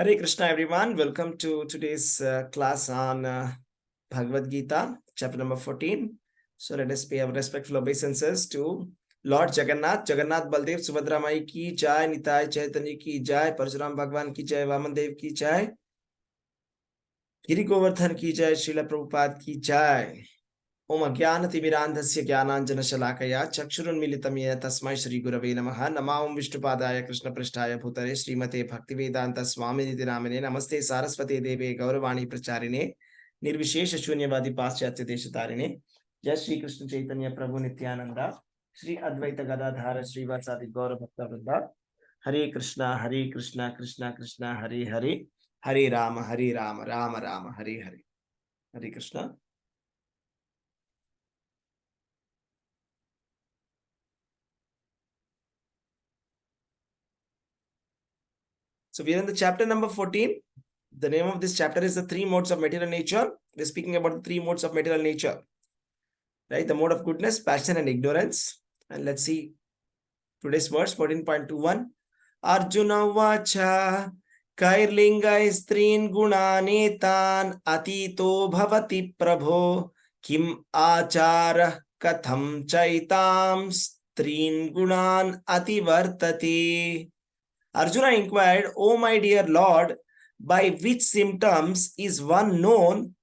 Hare Krishna, everyone. Welcome to today's class on Bhagavad Gita, chapter number 14. So let us pay our respectful obeisances to Lord Jagannath, Jagannath Baldev, Subhadra Mai ki jai, Nitai Chaitanya ki jai, Parsuram Bhagwan ki jai, Vaman Dev ki jai, Giri Govardhan ki jai, Srila Prabhupada ki jai. ओम अज्ञानतिमिरान्धस्य ज्ञानाञ्जनशलाकया चक्षुरुन्मीलितं येन तस्मै श्रीगुरवे नमः। नमो विष्णुपादाय कृष्णपृष्ठाय भूतले श्रीमते भक्तिवेदान्त स्वामिनिति नामिने। नमस्ते सारस्वते देवे गौरवाणी प्रचारिणे निर्विशेष शून्यवादी पाश्चात्य देशतारिणे। जय श्री कृष्ण चैतन्य प्रभु नित्यानंद श्री अद्वैत गदाधर श्रीवासादि गौर भक्तवृंद। हरे कृष्णा कृष्णा कृष्णा हरे हरे, हरे राम राम राम हरे हरे। हरे Krishna. So we are in the chapter number 14. The name of this chapter is the three modes of material nature. We're speaking about the three modes of material nature, right? The mode of goodness, passion, and ignorance. And let's see today's verse 14.21. Arjuna vacha kairlingai strin gunanetan atito bhavati prabho kim achara katham chaitam strin gunan ativartati. Arjuna inquired, "O my dear Lord, by which symptoms is one known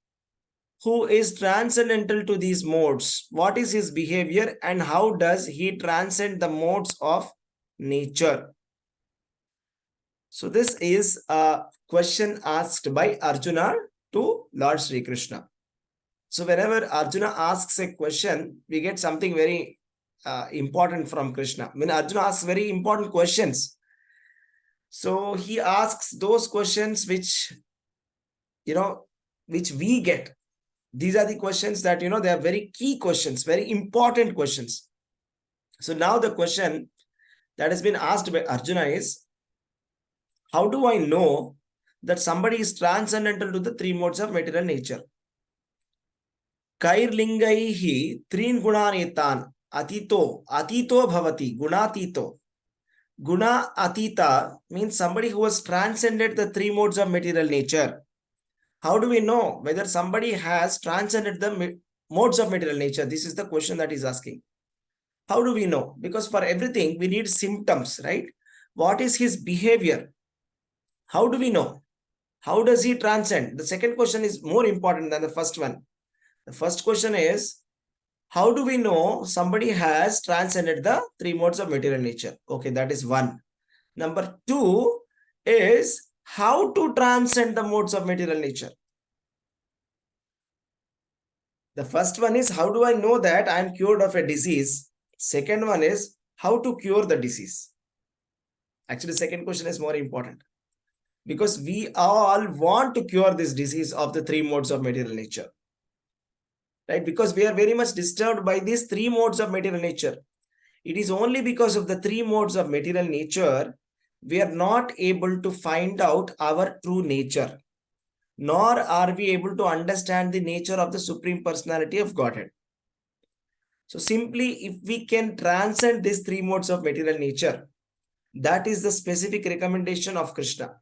who is transcendental to these modes? What is his behavior and how does he transcend the modes of nature?" So this is a question asked by Arjuna to Lord Sri Krishna. So whenever Arjuna asks a question, we get something very important from Krishna. When Arjuna asks very important questions, so he asks those questions which we get. These are the questions that, they are very key questions, very important questions. So now the question that has been asked by Arjuna is, how do I know that somebody is transcendental to the three modes of material nature? Kairlingaihi trin gunanetan atito bhavati gunatito. Guna atita means somebody who has transcended the three modes of material nature. How do we know whether somebody has transcended the modes of material nature? This is the question that he's asking. How do we know? Because for everything, we need symptoms, right? What is his behavior? How do we know? How does he transcend? The second question is more important than the first one. The first question is, how do we know somebody has transcended the three modes of material nature? Okay, that is one. Number two is how to transcend the modes of material nature. The first one is, how do I know that I am cured of a disease? Second one is, how to cure the disease? Actually, the second question is more important because we all want to cure this disease of the three modes of material nature, right? Because we are very much disturbed by these three modes of material nature. It is only because of the three modes of material nature we are not able to find out our true nature, nor are we able to understand the nature of the Supreme Personality of Godhead. So simply, if we can transcend these three modes of material nature, that is the specific recommendation of Krishna.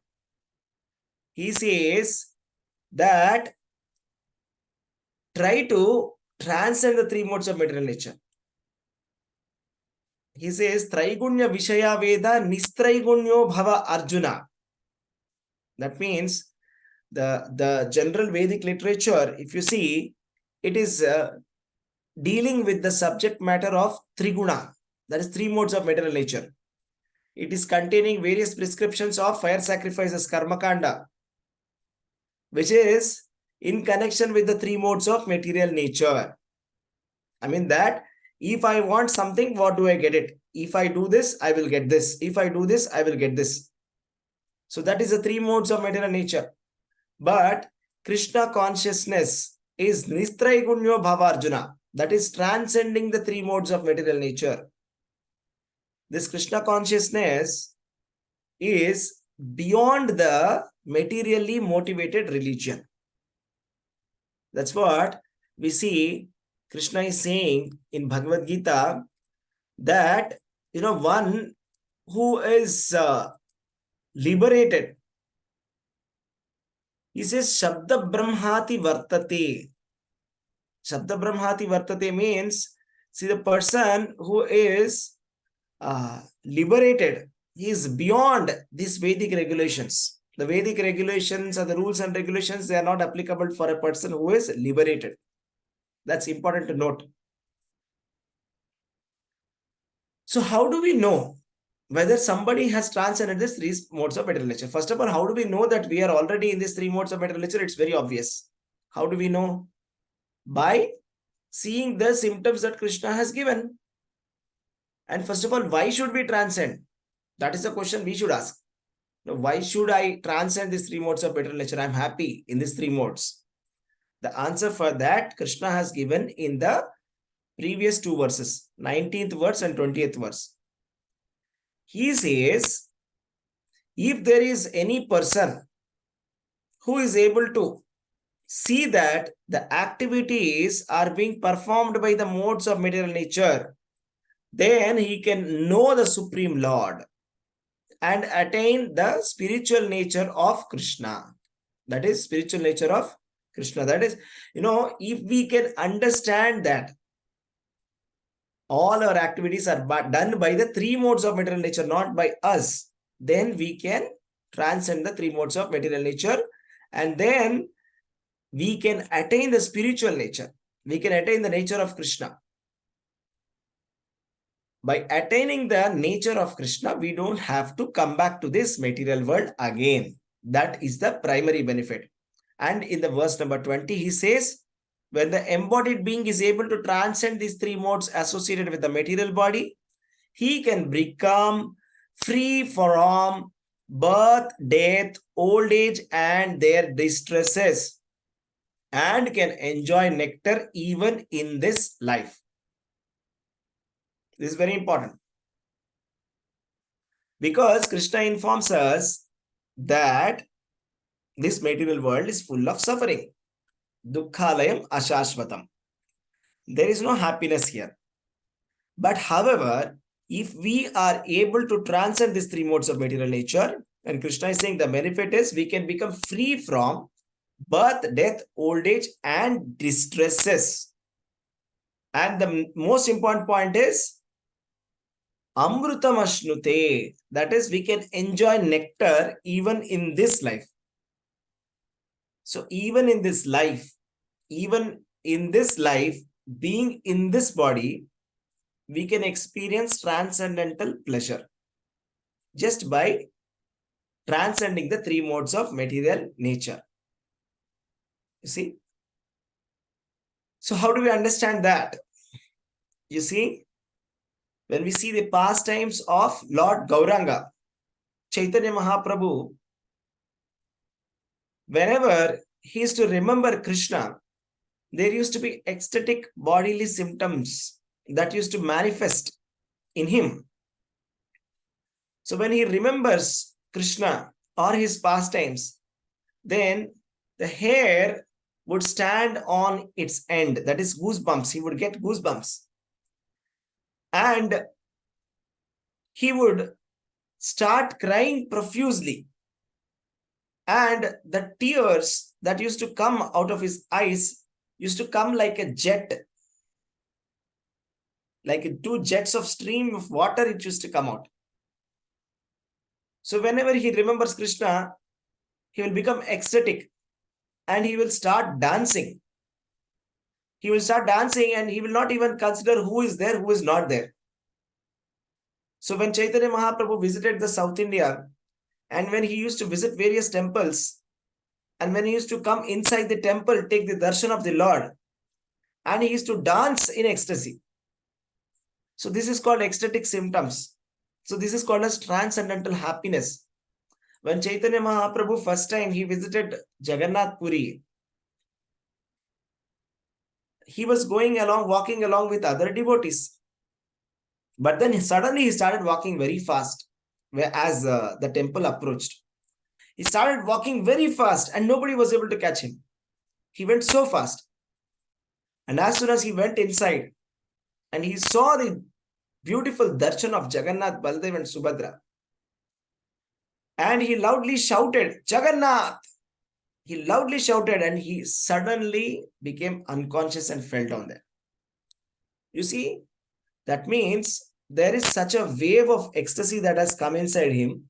He says that try to transcend the three modes of material nature. He says, Traigunya Vishaya Veda Nistraigunyo Bhava Arjuna. That means the general Vedic literature, if you see, it is dealing with the subject matter of Triguna, that is three modes of material nature. It is containing various prescriptions of fire sacrifices, karma kanda, which is in connection with the three modes of material nature. I mean that if I want something, what do I get it? If I do this, I will get this. If I do this, I will get this. So that is the three modes of material nature. But Krishna consciousness is Nistraigunyo Bhava Arjuna. That is transcending the three modes of material nature. This Krishna consciousness is beyond the materially motivated religion. That's what we see Krishna is saying in Bhagavad Gita, that one who is liberated He says, Shabda Brahmati Vartate. Shabda Brahmati Vartate means, see, the person who is liberated, he is beyond these Vedic regulations. The Vedic regulations or the rules and regulations, they are not applicable for a person who is liberated. That's important to note. So how do we know whether somebody has transcended these three modes of material nature? First of all, how do we know that we are already in these three modes of material nature? It's very obvious. How do we know? By seeing the symptoms that Krishna has given. And first of all, why should we transcend? That is the question we should ask. Now, why should I transcend these three modes of material nature? I'm happy in these three modes. The answer for that Krishna has given in the previous two verses, 19th verse and 20th verse. He says, if there is any person who is able to see that the activities are being performed by the modes of material nature, then he can know the Supreme Lord and attain the spiritual nature of Krishna. That is spiritual nature of Krishna. That is, if we can understand that all our activities are done by the three modes of material nature, not by us, then we can transcend the three modes of material nature, and then we can attain the spiritual nature. We can attain the nature of Krishna. By attaining the nature of Krishna, we don't have to come back to this material world again. That is the primary benefit. And in the verse number 20, he says, when the embodied being is able to transcend these three modes associated with the material body, he can become free from birth, death, old age, and their distresses, and can enjoy nectar even in this life. This is very important, because Krishna informs us that this material world is full of suffering. Dukkhalayam ashashvatam. There is no happiness here. But however, if we are able to transcend these three modes of material nature, and Krishna is saying the benefit is we can become free from birth, death, old age, and distresses. And the most important point is Amrutam Ashnute. That is, we can enjoy nectar even in this life. So even in this life, being in this body, we can experience transcendental pleasure just by transcending the three modes of material nature. You see? So how do we understand that? You see, when we see the pastimes of Lord Gauranga, Chaitanya Mahaprabhu, whenever he used to remember Krishna, there used to be ecstatic bodily symptoms that used to manifest in him. So when he remembers Krishna or his pastimes, then the hair would stand on its end. That is goosebumps. He would get goosebumps. And he would start crying profusely. And the tears that used to come out of his eyes used to come like a jet. Like two jets of stream of water, it used to come out. So whenever he remembers Krishna, he will become ecstatic and he will start dancing. He will start dancing and he will not even consider who is there, who is not there. So when Chaitanya Mahaprabhu visited the South India, and when he used to visit various temples, and when he used to come inside the temple, take the darshan of the Lord, and he used to dance in ecstasy. So this is called ecstatic symptoms. So this is called as transcendental happiness. When Chaitanya Mahaprabhu first time he visited Jagannath Puri, he was walking along with other devotees. But then suddenly he started walking very fast as the temple approached. He started walking very fast and nobody was able to catch him. He went so fast. And as soon as he went inside and he saw the beautiful darshan of Jagannath, Baldev and Subhadra, and he loudly shouted, Jagannath! He loudly shouted and he suddenly became unconscious and fell down there. You see, that means there is such a wave of ecstasy that has come inside him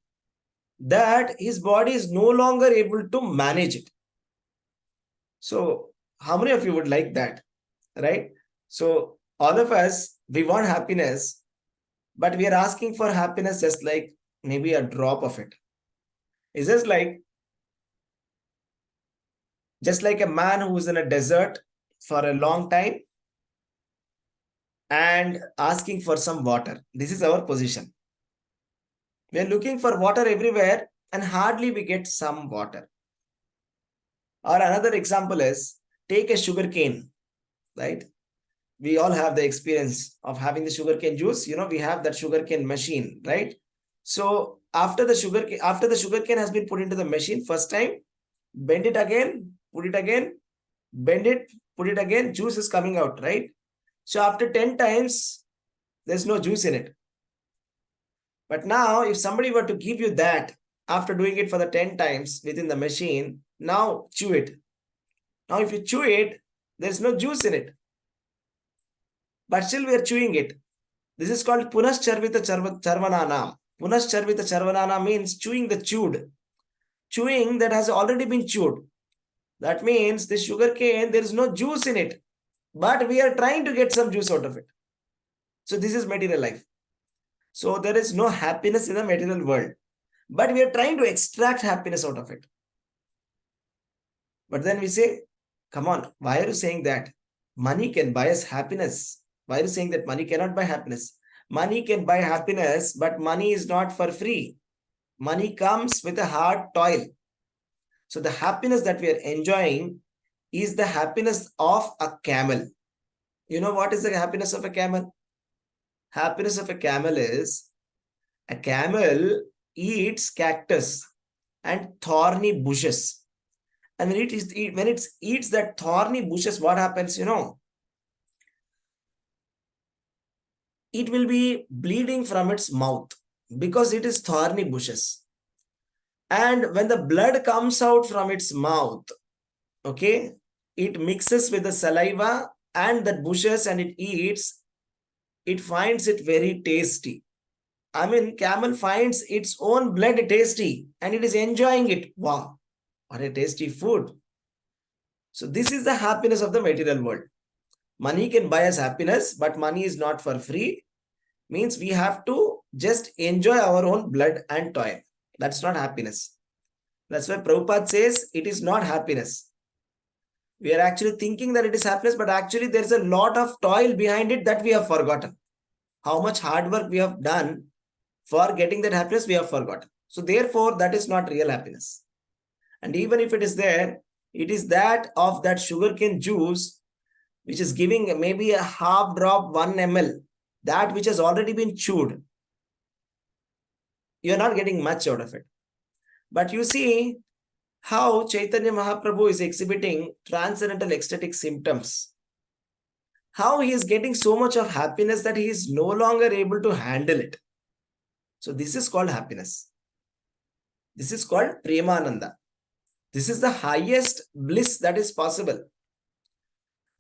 that his body is no longer able to manage it. So, how many of you would like that? Right? So, all of us, we want happiness, but we are asking for happiness just like maybe a drop of it. It's just like a man who is in a desert for a long time and asking for some water. This is our position. We are looking for water everywhere and hardly we get some water. Or another example is, take a sugar cane, right? We all have the experience of having the sugarcane juice. We have that sugarcane machine, right? So after the sugarcane has been put into the machine, first time, bend it again, put it again, bend it, put it again, juice is coming out, right? So after 10 times, there's no juice in it. But now if somebody were to give you that after doing it for the 10 times within the machine, now chew it. Now if you chew it, there's no juice in it. But still we are chewing it. This is called Punascharvita Charvanana. Punascharvita Charvanana means chewing the chewed. Chewing that has already been chewed. That means the sugar cane, there is no juice in it. But we are trying to get some juice out of it. So this is material life. So there is no happiness in the material world. But we are trying to extract happiness out of it. But then we say, come on, why are you saying that? Money can buy us happiness. Why are you saying that money cannot buy happiness? Money can buy happiness, but money is not for free. Money comes with a hard toil. So the happiness that we are enjoying is the happiness of a camel. You know what is the happiness of a camel? Happiness of a camel is, a camel eats cactus and thorny bushes. And when it eats that thorny bushes, what happens, It will be bleeding from its mouth because it is thorny bushes. And when the blood comes out from its mouth, okay, it mixes with the saliva and the bushes and it eats, it finds it very tasty. I mean, camel finds its own blood tasty and it is enjoying it. Wow, what a tasty food. So this is the happiness of the material world. Money can buy us happiness, but money is not for free. Means we have to just enjoy our own blood and toil. That's not happiness. That's why Prabhupada says it is not happiness. We are actually thinking that it is happiness, but actually there is a lot of toil behind it that we have forgotten. How much hard work we have done for getting that happiness, we have forgotten. So therefore, that is not real happiness. And even if it is there, it is that of that sugarcane juice, which is giving maybe a half drop, 1 ml, that which has already been chewed. You are not getting much out of it. But you see how Chaitanya Mahaprabhu is exhibiting transcendental ecstatic symptoms. How he is getting so much of happiness that he is no longer able to handle it. So this is called happiness. This is called Premananda. This is the highest bliss that is possible.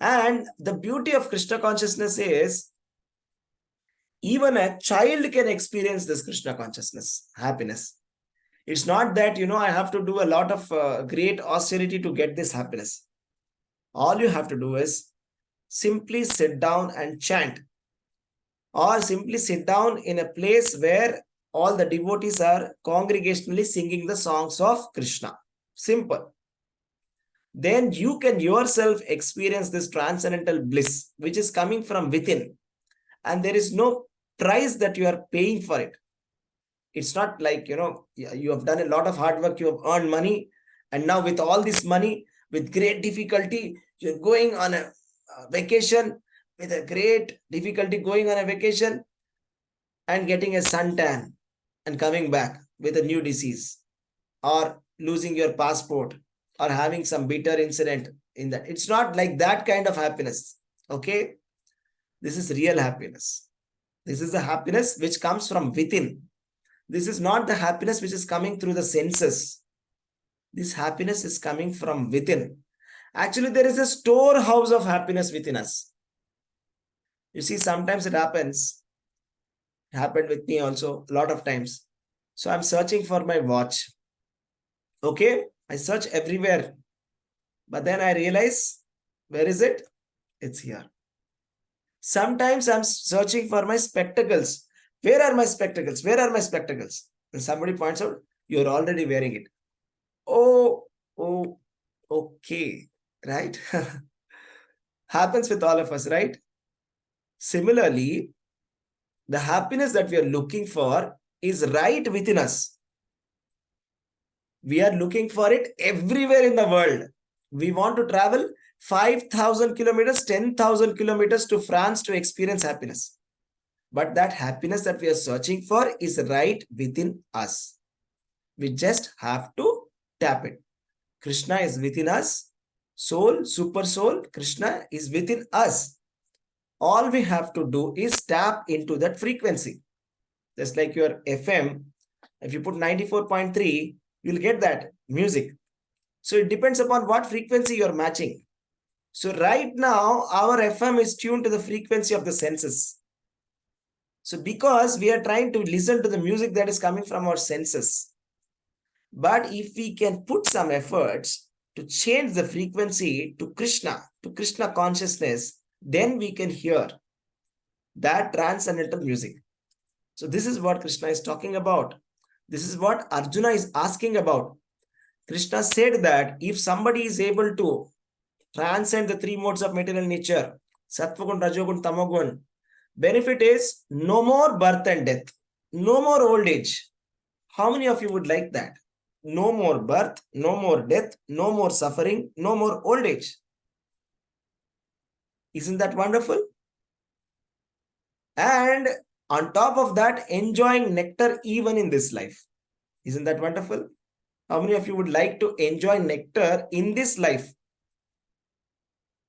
And the beauty of Krishna consciousness is, even a child can experience this Krishna consciousness, happiness. It's not that, I have to do a lot of great austerity to get this happiness. All you have to do is simply sit down and chant, or simply sit down in a place where all the devotees are congregationally singing the songs of Krishna. Simple. Then you can yourself experience this transcendental bliss, which is coming from within. And there is no price that you are paying for it. It's not like, you have done a lot of hard work, you have earned money, and now with all this money, with great difficulty, you're going on a vacation, with a great difficulty going on a vacation and getting a suntan and coming back with a new disease, or losing your passport, or having some bitter incident in that. It's not like that kind of happiness. Okay? This is real happiness. This is the happiness which comes from within. This is not the happiness which is coming through the senses. This happiness is coming from within. Actually, there is a storehouse of happiness within us. You see, sometimes it happens. It happened with me also a lot of times. So I'm searching for my watch. Okay, I search everywhere. But then I realize, where is it? It's here. Sometimes I'm searching for my spectacles. Where are my spectacles? Where are my spectacles? And somebody points out, you're already wearing it. Oh, okay, right? Happens with all of us, right? Similarly, the happiness that we are looking for is right within us. We are looking for it everywhere in the world. We want to travel 5,000 kilometers, 10,000 kilometers to France to experience happiness. But that happiness that we are searching for is right within us. We just have to tap it. Krishna is within us. Soul, super soul, Krishna is within us. All we have to do is tap into that frequency. Just like your FM, if you put 94.3, you'll get that music. So it depends upon what frequency you're matching. So right now, our FM is tuned to the frequency of the senses. So because we are trying to listen to the music that is coming from our senses. But if we can put some efforts to change the frequency to Krishna consciousness, then we can hear that transcendental music. So this is what Krishna is talking about. This is what Arjuna is asking about. Krishna said that if somebody is able to transcend the three modes of material nature, Sattvagun, Rajogun, Tamogun, benefit is no more birth and death, no more old age. How many of you would like that? No more birth, no more death, no more suffering, no more old age. Isn't that wonderful? And on top of that, enjoying nectar even in this life. Isn't that wonderful? How many of you would like to enjoy nectar in this life?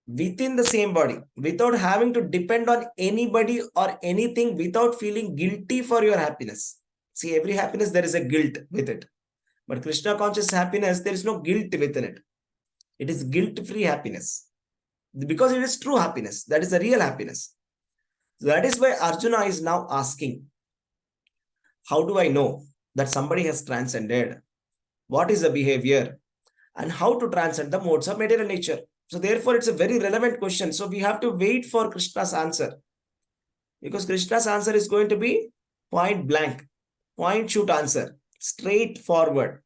Within the same body, without having to depend on anybody or anything, without feeling guilty for your happiness. See, every happiness, there is a guilt with it. But Krishna conscious happiness, there is no guilt within it. It is guilt-free happiness. Because it is true happiness. That is the real happiness. So that is why Arjuna is now asking, how do I know that somebody has transcended? What is the behavior? And how to transcend the modes of material nature? So therefore, it's a very relevant question. So we have to wait for Krishna's answer. Because Krishna's answer is going to be point blank, point shoot answer, straightforward.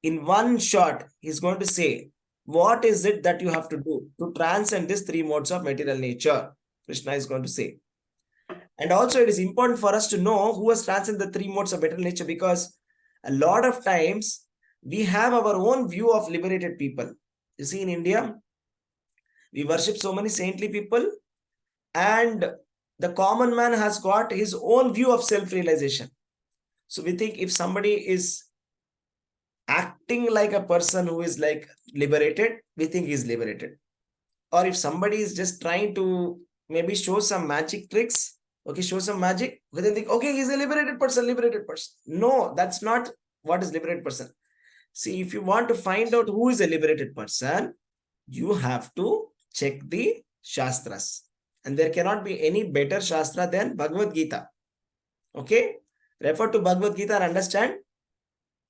In one shot, he's going to say, what is it that you have to do to transcend these three modes of material nature? Krishna is going to say. And also it is important for us to know who has transcended the three modes of material nature, because a lot of times we have our own view of liberated people. You see, in India, we worship so many saintly people, and the common man has got his own view of self-realization. So we think if somebody is acting like a person who is like liberated, we think he's liberated. Or if somebody is just trying to maybe show some magic tricks, okay, show some magic, we then think, okay, he's a liberated person, liberated person. No, that's not what is liberated person. See, if you want to find out who is a liberated person, you have to check the Shastras. And there cannot be any better Shastra than Bhagavad Gita. Okay? Refer to Bhagavad Gita and understand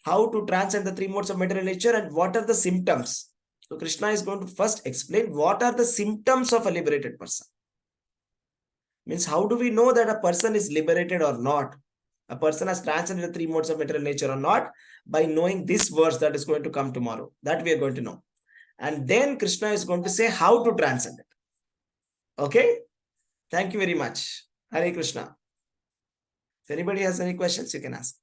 how to transcend the three modes of material nature and what are the symptoms. So Krishna is going to first explain what are the symptoms of a liberated person. Means how do we know that a person is liberated or not? A person has transcended the three modes of material nature or not? By knowing this verse that is going to come tomorrow. That we are going to know. And then Krishna is going to say how to transcend it. Okay? Thank you very much. Hare Krishna. If anybody has any questions, you can ask.